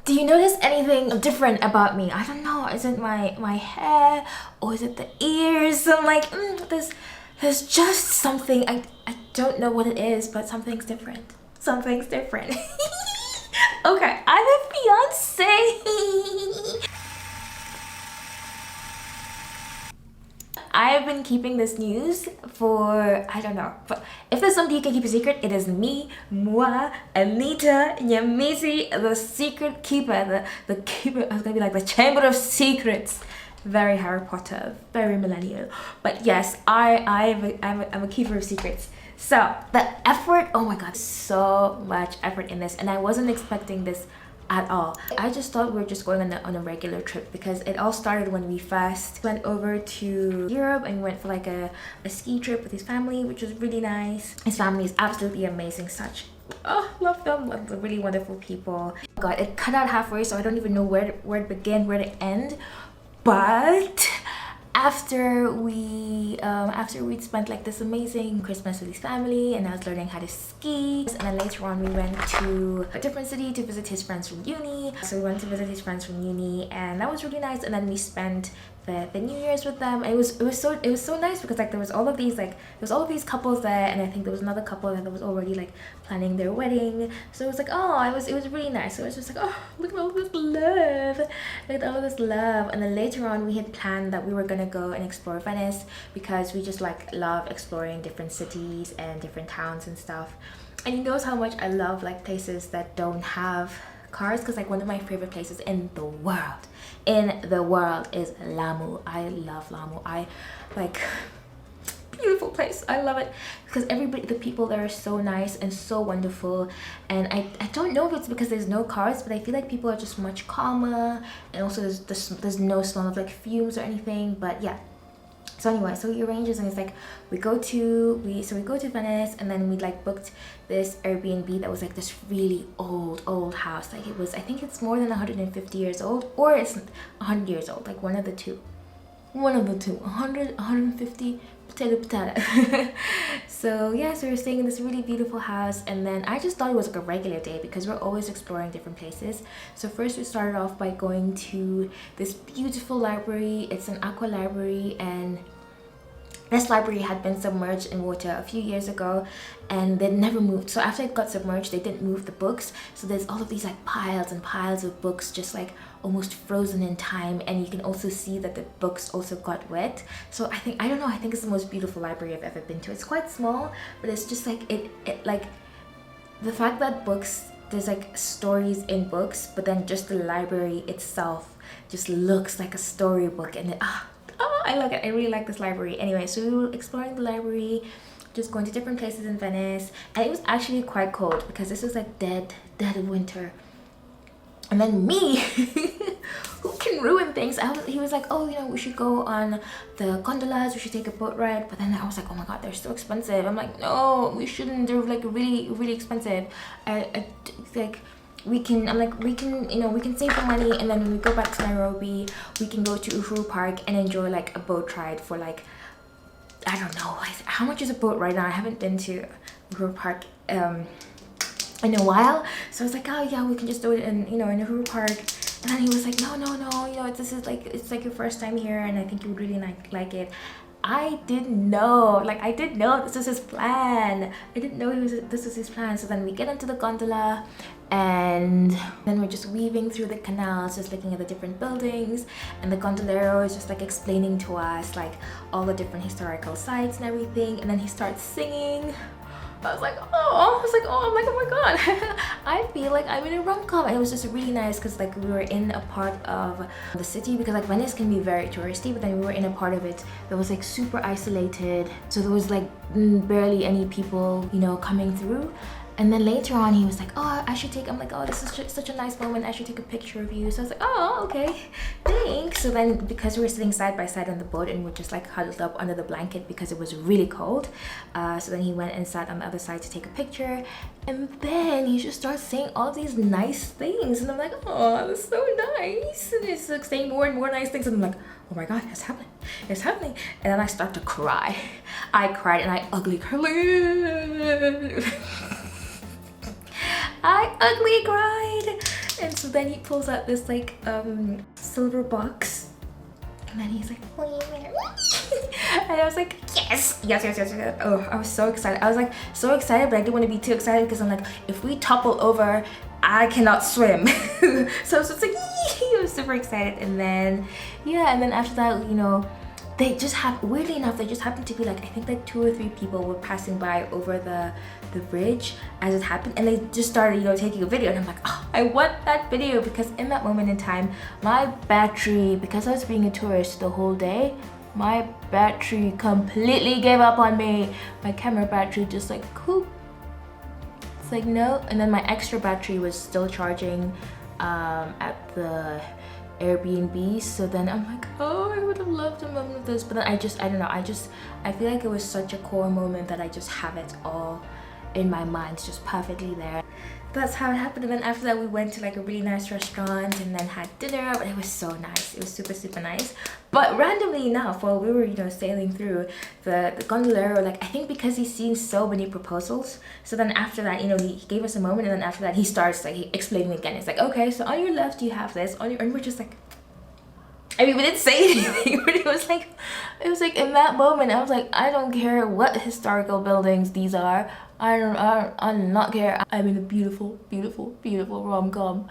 Do you notice anything different about me? I don't know. Is it my hair or is it the ears? I'm like, there's just something. I don't know what it is, but something's different. Something's different. Okay, I'm a fiance. I have been keeping this news for, I don't know, but if there's somebody you can keep a secret, it is me, moi, Anita Nyamizi, the secret keeper, the keeper. I was gonna be like the Chamber of Secrets. Very Harry Potter, very millennial. But yes, I'm a keeper of secrets. So the effort, oh my god, so much effort in this, and I wasn't expecting this at all. I just thought we were just going on a regular trip because it all started when we first went over to Europe and we went for like a ski trip with his family, which was really nice. His family is absolutely amazing, such love them, love the really wonderful people. God, it cut out halfway, so I don't even know where to begin, where to end. But after we'd spent like this amazing Christmas with his family and I was learning how to ski, and then later on we went to a different city to visit his friends from uni. So we went to visit his friends from uni and that was really nice, and then we spent the New Year's with them. It was so nice because like there was all of these couples there, and I think there was another couple that was already like planning their wedding. So it was like, it was really nice. So it was just like, look at all this love, look at all this love. And then later on we had planned that we were gonna go and explore Venice because we just like love exploring different cities and different towns and stuff. And he knows how much I love like places that don't have cars, because like one of my favorite places in the world is Lamu. I love Lamu. I like, beautiful place. I love it because the people there are so nice and so wonderful. And I don't know if it's because there's no cars, but I feel like people are just much calmer, and also there's no smell of like fumes or anything. But yeah, so anyway, so he arranges and it's like we go to Venice, and then we like booked this Airbnb that was like this really old house. Like it was, I think it's more than 150 years old, or it's 100 years old, like one of the two, 100, 150, potato. So yeah, so we're staying in this really beautiful house, and then I just thought it was like a regular day because we're always exploring different places. So first we started off by going to this beautiful library. It's an Aqua Library, and this library had been submerged in water a few years ago and they never moved. So after it got submerged, they didn't move the books. So there's all of these like piles and piles of books just like almost frozen in time, and you can also see that the books also got wet. So I think it's the most beautiful library I've ever been to. It's quite small, but it's just like it like the fact that there's like stories in books, but then just the library itself just looks like a storybook, and I like it. I really like this library. Anyway, so we were exploring the library, just going to different places in Venice, and it was actually quite cold because this was like dead of winter. And then me, who can ruin things, he was like, we should go on the gondolas, we should take a boat ride. But then I was like, oh my god, they're so expensive. I'm like, no, we shouldn't. They're like really expensive. We can save the money, and then when we go back to Nairobi, we can go to Uhuru Park and enjoy like a boat ride for like, I don't know, how much is a boat ride now? I haven't been to Uhuru Park in a while. So I was like, oh yeah, we can just do it in Uhuru Park. And then he was like, no, this is like, it's like your first time here, and I think you would really like it. I didn't know this was his plan. I didn't know this was his plan. So then we get into the gondola, and then we're just weaving through the canals, just looking at the different buildings, and the gondolero is just like explaining to us like all the different historical sites and everything. And then he starts singing. I was like, oh my god. I feel like I'm in a rom-com. And it was just really nice because like we were in a part of the city, because like Venice can be very touristy, but then we were in a part of it that was like super isolated, so there was like barely any people coming through. And then later on he was like, I'm like, this is such a nice moment, I should take a picture of you. So I was like, oh, okay, thanks. So then because we were sitting side by side on the boat and we're just like huddled up under the blanket because it was really cold, so then he went and sat on the other side to take a picture, and then he just starts saying all these nice things, and I'm like, oh, that's so nice. And he's like saying more and more nice things, and I'm like, oh my god, it's happening. And then I start to cry. I cried, and I ugly cried. I ugly cried. And so then he pulls out this like silver box, and then he's like, will you marry me? And I was like, yes, yes, yes, yes, yes. Oh, I was so excited. I was like so excited, but I didn't want to be too excited because I'm like, if we topple over, I cannot swim. So I was just like, I was super excited. And then, yeah, and then after that, you know, they just weirdly enough, they just happened to be like, I think like 2 or 3 people were passing by over the bridge as it happened, and they just started, you know, taking a video, and I'm like, oh, I want that video, because in that moment in time, my battery, because I was being a tourist the whole day, my battery completely gave up on me. My camera battery just like, cool. It's like, no. And then my extra battery was still charging at the Airbnb, so then I'm like, oh, I would have loved a moment of this, but then I don't know, I feel like it was such a core moment that I just have it all in my mind, just perfectly there. That's how it happened. And then after that, we went to like a really nice restaurant and then had dinner, but it was so nice. It was super, super nice. But randomly enough, while we were, you know, sailing through the gondola, like, I think because he's seen so many proposals, so then after that, you know, he gave us a moment, and then after that he starts like explaining again. It's like, okay, so on your left you have this, on your, and we're just like, I mean, we didn't say anything, but it was like in that moment, I was like, I don't care what historical buildings these are. I don't not care. I'm in a beautiful, beautiful, beautiful rom-com.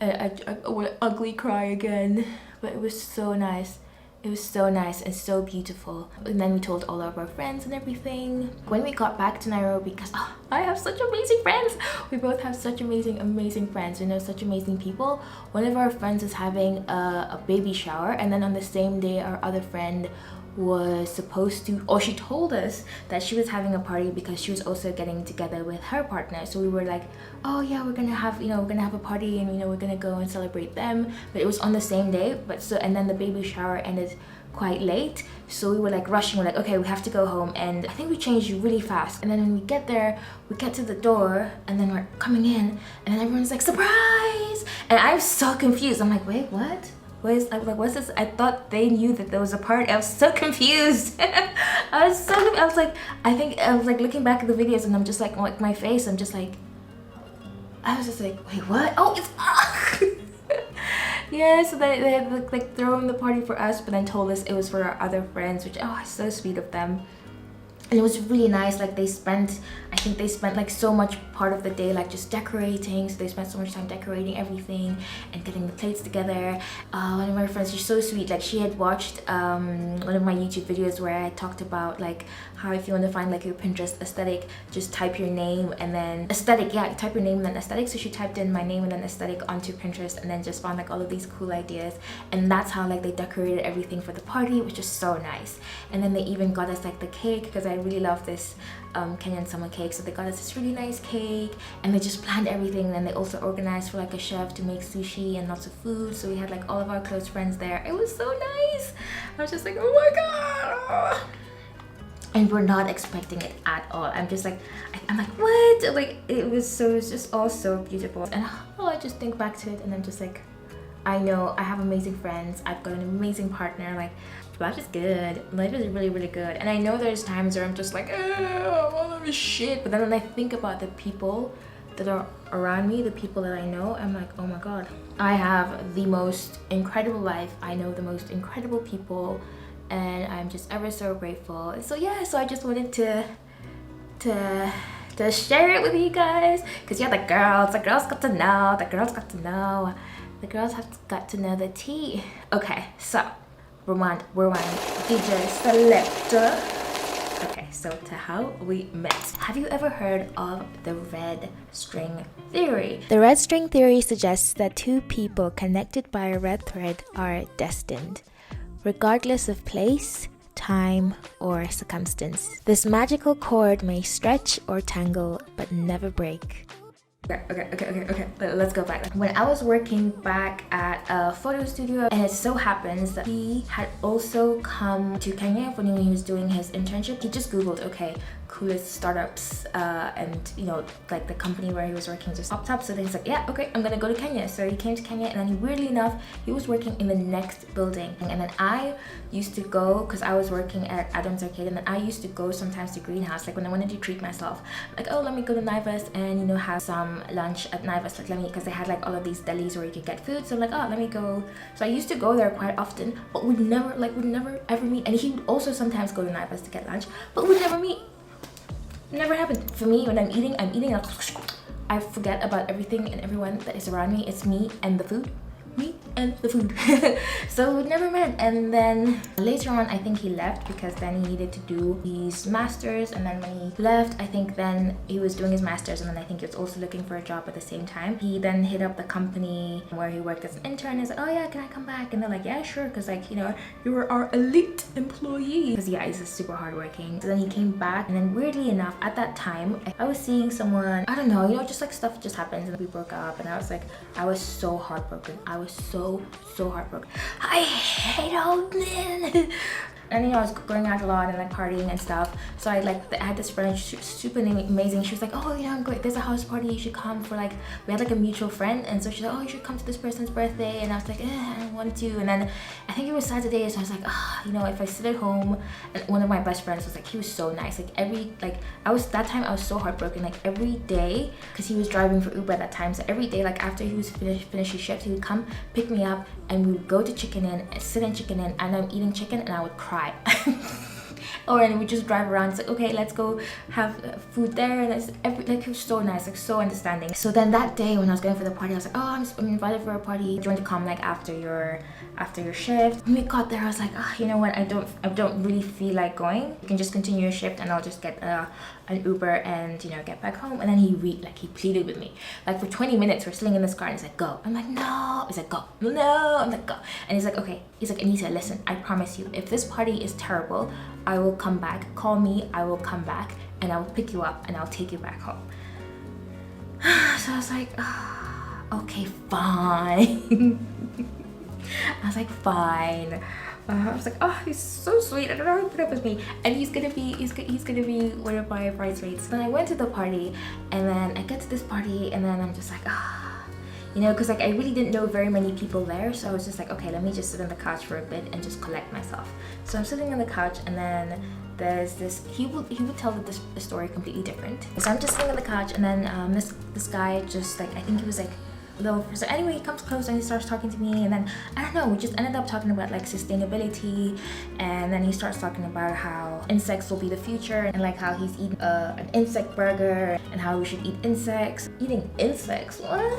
I want to ugly cry again, but it was so nice. It was so nice and so beautiful. And then we told all of our friends and everything. When we got back to Nairobi, because I have such amazing friends. We both have such amazing, amazing friends. We know such amazing people. One of our friends is having a baby shower, and then on the same day, our other friend was supposed to, or she told us that she was having a party because she was also getting together with her partner. So we were like, oh yeah, we're gonna have, you know, we're gonna have a party, and you know, we're gonna go and celebrate them. But it was on the same day, but so, and then the baby shower ended quite late, so we were like rushing. We're like, okay, we have to go home, and I think we changed really fast. And then when we get there, we get to the door, and then we're coming in, and then everyone's like, surprise! And I'm so confused. I'm like, wait, what? What's this? I thought they knew that there was a party. I was so confused. I was like looking back at the videos, and I'm just like my face, I'm just like, I was just like, wait, what? Oh, it's yeah, so they had like thrown the party for us, but then told us it was for our other friends, which, oh, so sweet of them. And it was really nice. Like, I think they spent like so much part of the day like just decorating. So they spent so much time decorating everything and getting the plates together. One of my friends, she's so sweet. Like, she had watched one of my YouTube videos where I talked about like how if you want to find like your Pinterest aesthetic, just type your name and then aesthetic. Yeah, type your name and then aesthetic. So she typed in my name and then aesthetic onto Pinterest, and then just found like all of these cool ideas. And that's how like they decorated everything for the party, which is so nice. And then they even got us like the cake, because I really love this Kenyan summer cake. So they got us this really nice cake, and they just planned everything. And then they also organized for like a chef to make sushi and lots of food. So we had like all of our close friends there. It was so nice. I was just like, oh my god. And we're not expecting it at all. I'm just like, I'm like, what? Like, it was just all so beautiful. And I just think back to it, and I'm just like, I know I have amazing friends. I've got an amazing partner. Like, life is good. Life is really, really good. And I know there's times where I'm just like, oh, all of this shit. But then when I think about the people that are around me, the people that I know, I'm like, oh my god, I have the most incredible life. I know the most incredible people, and I'm just ever so grateful. So yeah, so I just wanted to share it with you guys, because yeah, the girls got to know, the girls got have got to know the tea. Okay, so rewind, DJ Selector. Okay, so to how we met. Have you ever heard of the red string theory? The red string theory suggests that two people connected by a red thread are destined, regardless of place, time, or circumstance. This magical cord may stretch or tangle, but never break. Okay, let's go back. When I was working back at a photo studio, and it so happens that he had also come to Kenya when he was doing his internship. He just googled, okay, coolest startups, and you know, like the company where he was working just popped up. So then he's like, yeah, okay, I'm gonna go to Kenya. So he came to Kenya, and then weirdly enough, he was working in the next building. And then I used to go, because I was working at Adams Arcade, and then I used to go sometimes to Greenhouse, like when I wanted to treat myself, like, oh, let me go to Naivas and, you know, have some lunch at Naivas, like let me, because they had like all of these delis where you could get food. So I'm like, oh, let me go. So I used to go there quite often, but we'd never ever meet. And he would also sometimes go to Naivas to get lunch, but we'd never meet. Never happened. For me, when I'm eating, like, I forget about everything and everyone that is around me. It's me and the food. Me and the food. So we never met. And then later on, I think he left because then he needed to do his masters. And then when he left, I think then he was doing his masters, and then I think he was also looking for a job at the same time. He then hit up the company where he worked as an intern. He's like, oh yeah, can I come back? And they're like, yeah, sure, because like, you know, you were our elite employee. Because yeah, he's just super hardworking. So then he came back, and then weirdly enough, at that time, I was seeing someone, I don't know, you know, just like stuff just happens, and we broke up, and I was like, I was so heartbroken. I was so heartbroken. I hate old men. And you know, I was going out a lot and like partying and stuff. So I had this friend, super amazing. She was like, oh, you know, there's a house party, you should come for, like, we had like a mutual friend. And so she's like, oh, you should come to this person's birthday. And I was like, I don't want to. And then I think it was Saturday, so I was like, you know, if I sit at home. And one of my best friends was like, he was so nice. Like that time I was so heartbroken. Like every day, because he was driving for Uber at that time. So every day, like after he was finished his shift, he would come pick me up, and we would go to Chicken Inn, sit in Chicken Inn, and I'm eating chicken, and I would cry. Or and we just drive around. It's like, okay, let's go have food there. And it's like, he was so nice, like so understanding. So then that day when I was going for the party, I was like, oh, I'm invited for a party. Do you want to come like after your shift? When we got there, I was like, you know what, I don't really feel like going. You can just continue your shift, and I'll just get an Uber and, you know, get back home. And then he pleaded with me, like for 20 minutes. We're sitting in this car, and he's like, go. I'm like, no. He's like, go. No. I'm like, go. And he's like, okay. He's like, Anita, listen, I promise you, if this party is terrible, I will come back. Call me, I will come back, and I will pick you up, and I'll take you back home. So I was like, okay, fine. I was like, fine. I was like, oh, he's so sweet. I don't know how he put up with me, and he's gonna be one of my bridesmaids. Then I went to the party, and then I get to this party, and then I'm just like, you know, because like I really didn't know very many people there. So I was just like, okay, let me just sit on the couch for a bit and just collect myself. So I'm sitting on the couch, and then there's this, he would tell the story completely different. So I'm just sitting on the couch, and then this guy just like, I think he was like little. So anyway, he comes close and he starts talking to me, and then I don't know, we just ended up talking about like sustainability. And then he starts talking about how insects will be the future, and like how he's eating an insect burger, and how we should eat insects. Eating insects? What?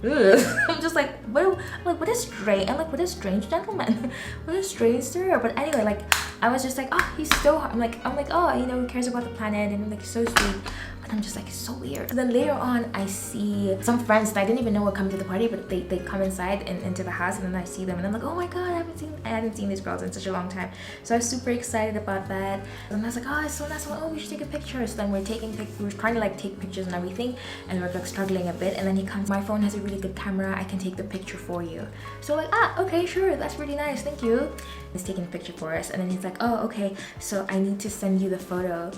I'm just like, what a strange gentleman. What a strange stir. But anyway, like I was just like, oh, he's so, I'm like, oh, you know, he cares about the planet, and like so sweet. But I'm just like, it's so weird. And then later on, I see some friends that I didn't even know were coming to the party, but they come inside and into the house, and then I see them, and I'm like, oh my god, I hadn't seen these girls in such a long time. So I was super excited about that. And I was like, oh, it's so nice. Oh, we should take a picture. So then we're trying to like take pictures and everything, and we're like struggling a bit. And then he comes, my phone has a really good camera, I can take the picture for you. So like, okay, sure, that's really nice, thank you. He's taking a picture for us, and then he's like, oh, okay, so I need to send you the photo.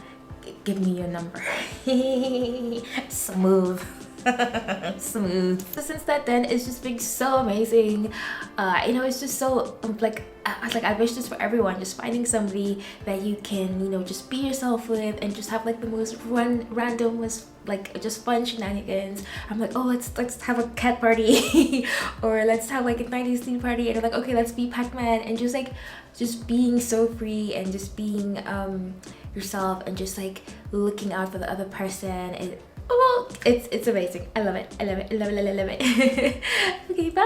Give me your number. Smooth. Smooth. So since that then, it's just been so amazing. You know, it's just so like, I was like, I wish this for everyone, just finding somebody that you can, you know, just be yourself with, and just have like the most random, like just fun shenanigans. I'm like, oh, let's have a cat party or let's have like a 90s theme party, and I'm like, okay, let's be Pac-Man, and just being so free, and just being yourself, and just like looking out for the other person. It's amazing. I love it. I love it. Okay, bye.